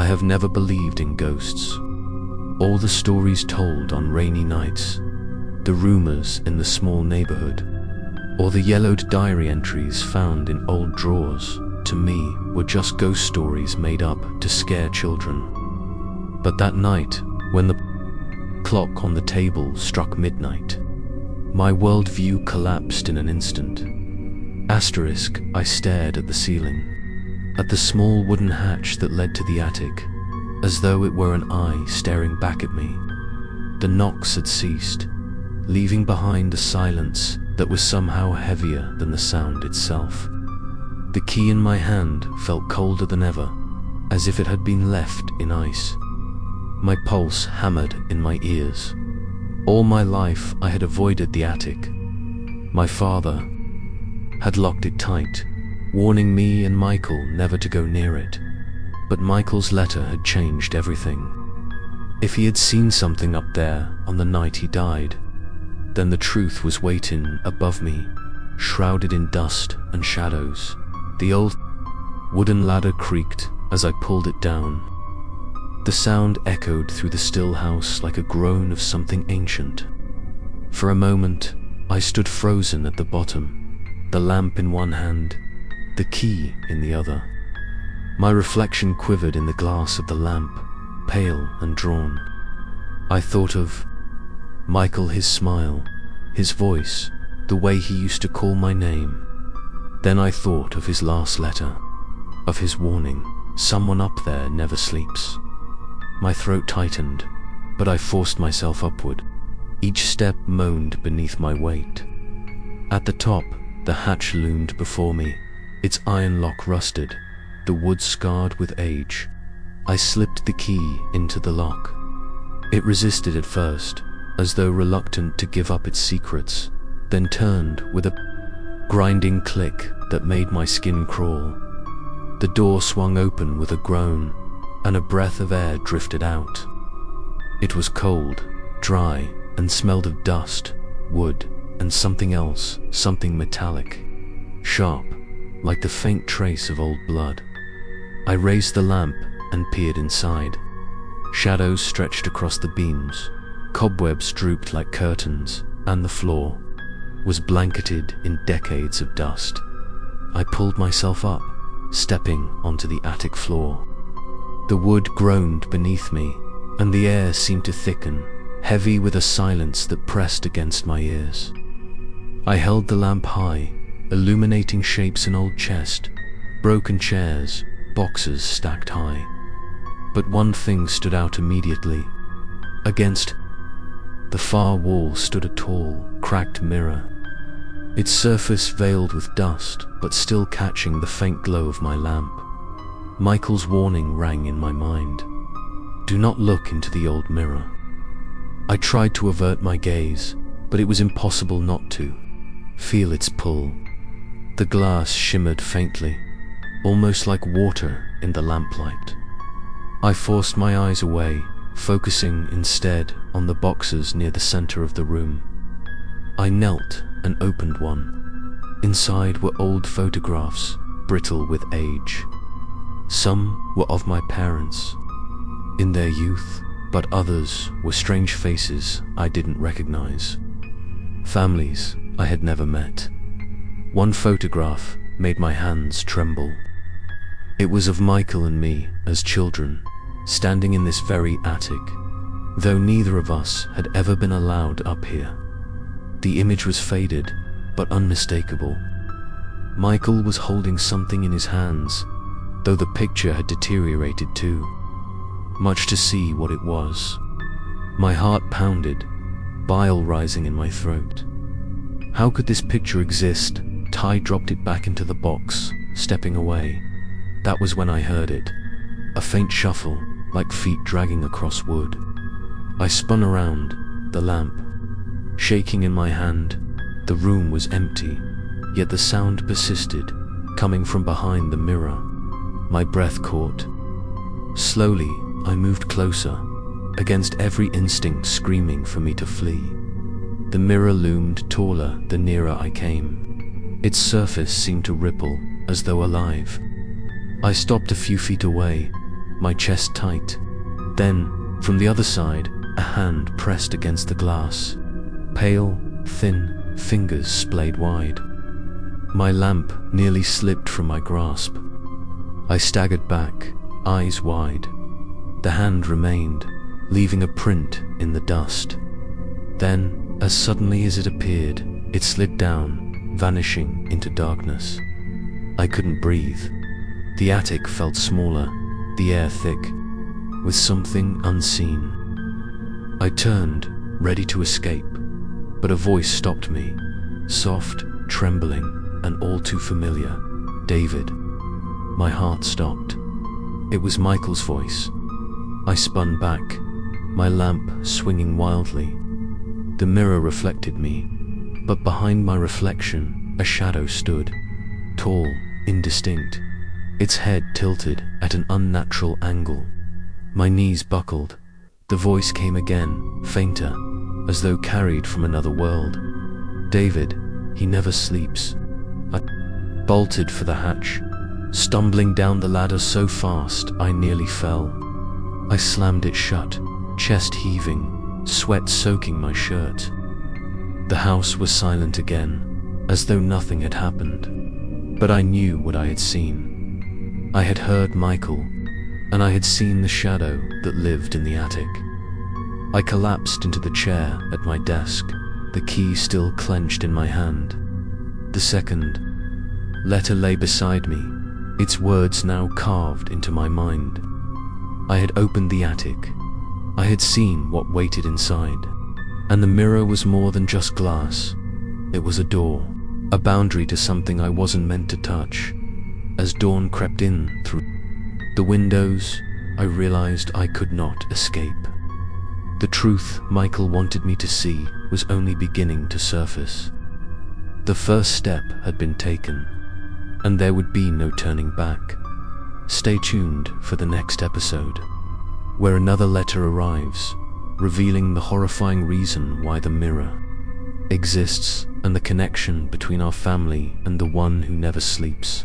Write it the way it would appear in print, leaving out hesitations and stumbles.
I have never believed in ghosts. All the stories told on rainy nights, the rumors in the small neighborhood, or the yellowed diary entries found in old drawers, to me were just ghost stories made up to scare children. But that night, when the clock on the table struck midnight, my worldview collapsed in an instant. Asterisk, I stared at the ceiling, at the small wooden hatch that led to the attic, as though it were an eye staring back at me. The knocks had ceased, leaving behind a silence that was somehow heavier than the sound itself. The key in my hand felt colder than ever, as if it had been left in ice. My pulse hammered in my ears. All my life I had avoided the attic. My father had locked it tight, warning me and Michael never to go near it. But Michael's letter had changed everything. If he had seen something up there on the night he died, then the truth was waiting above me, shrouded in dust and shadows. The old wooden ladder creaked as I pulled it down. The sound echoed through the still house like a groan of something ancient. For a moment, I stood frozen at the bottom, the lamp in one hand, the key in the other. My reflection quivered in the glass of the lamp, pale and drawn. I thought of Michael, his smile, his voice, the way he used to call my name. Then I thought of his last letter, of his warning, someone up there never sleeps. My throat tightened, but I forced myself upward. Each step moaned beneath my weight. At the top, the hatch loomed before me, its iron lock rusted, the wood scarred with age. I slipped the key into the lock. It resisted at first, as though reluctant to give up its secrets, then turned with a grinding click that made my skin crawl. The door swung open with a groan, and a breath of air drifted out. It was cold, dry, and smelled of dust, wood, and something else, something metallic, sharp, like the faint trace of old blood. I raised the lamp and peered inside. Shadows stretched across the beams, cobwebs drooped like curtains, and the floor was blanketed in decades of dust. I pulled myself up, stepping onto the attic floor. The wood groaned beneath me, and the air seemed to thicken, heavy with a silence that pressed against my ears. I held the lamp high, illuminating shapes in old chest, broken chairs, boxes stacked high. But one thing stood out immediately. Against the far wall stood a tall, cracked mirror, its surface veiled with dust, but still catching the faint glow of my lamp. Michael's warning rang in my mind. Do not look into the old mirror. I tried to avert my gaze, but it was impossible not to. Feel its pull. The glass shimmered faintly, almost like water in the lamplight. I forced my eyes away, focusing instead on the boxes near the center of the room. I knelt and opened one. Inside were old photographs, brittle with age. Some were of my parents, in their youth, but others were strange faces I didn't recognize. Families I had never met. One photograph made my hands tremble. It was of Michael and me as children, standing in this very attic, though neither of us had ever been allowed up here. The image was faded, but unmistakable. Michael was holding something in his hands, though the picture had deteriorated too, much to see what it was. My heart pounded, bile rising in my throat. How could this picture exist? Ty dropped it back into the box, stepping away. That was when I heard it, a faint shuffle, like feet dragging across wood. I spun around, the lamp shaking in my hand. The room was empty, yet the sound persisted, coming from behind the mirror. My breath caught. Slowly, I moved closer, against every instinct screaming for me to flee. The mirror loomed taller the nearer I came. Its surface seemed to ripple, as though alive. I stopped a few feet away, my chest tight. Then, from the other side, a hand pressed against the glass. Pale, thin fingers splayed wide. My lamp nearly slipped from my grasp. I staggered back, eyes wide. The hand remained, leaving a print in the dust. Then, as suddenly as it appeared, it slid down, vanishing into darkness. I couldn't breathe. The attic felt smaller, the air thick, with something unseen. I turned, ready to escape, but a voice stopped me, soft, trembling, and all too familiar. "David." My heart stopped. It was Michael's voice. I spun back, my lamp swinging wildly. The mirror reflected me, but behind my reflection, a shadow stood, tall, indistinct, its head tilted at an unnatural angle. My knees buckled. The voice came again, fainter, as though carried from another world. "David, he never sleeps." I bolted for the hatch, stumbling down the ladder so fast I nearly fell. I slammed it shut, chest heaving, sweat soaking my shirt. The house was silent again, as though nothing had happened. But I knew what I had seen. I had heard Michael, and I had seen the shadow that lived in the attic. I collapsed into the chair at my desk, the key still clenched in my hand. The second letter lay beside me, its words now carved into my mind. I had opened the attic. I had seen what waited inside. And the mirror was more than just glass. It was a door, a boundary to something I wasn't meant to touch. As dawn crept in through the windows, I realized I could not escape. The truth Michael wanted me to see was only beginning to surface. The first step had been taken, and there would be no turning back. Stay tuned for the next episode, where another letter arrives, revealing the horrifying reason why the mirror exists and the connection between our family and the one who never sleeps.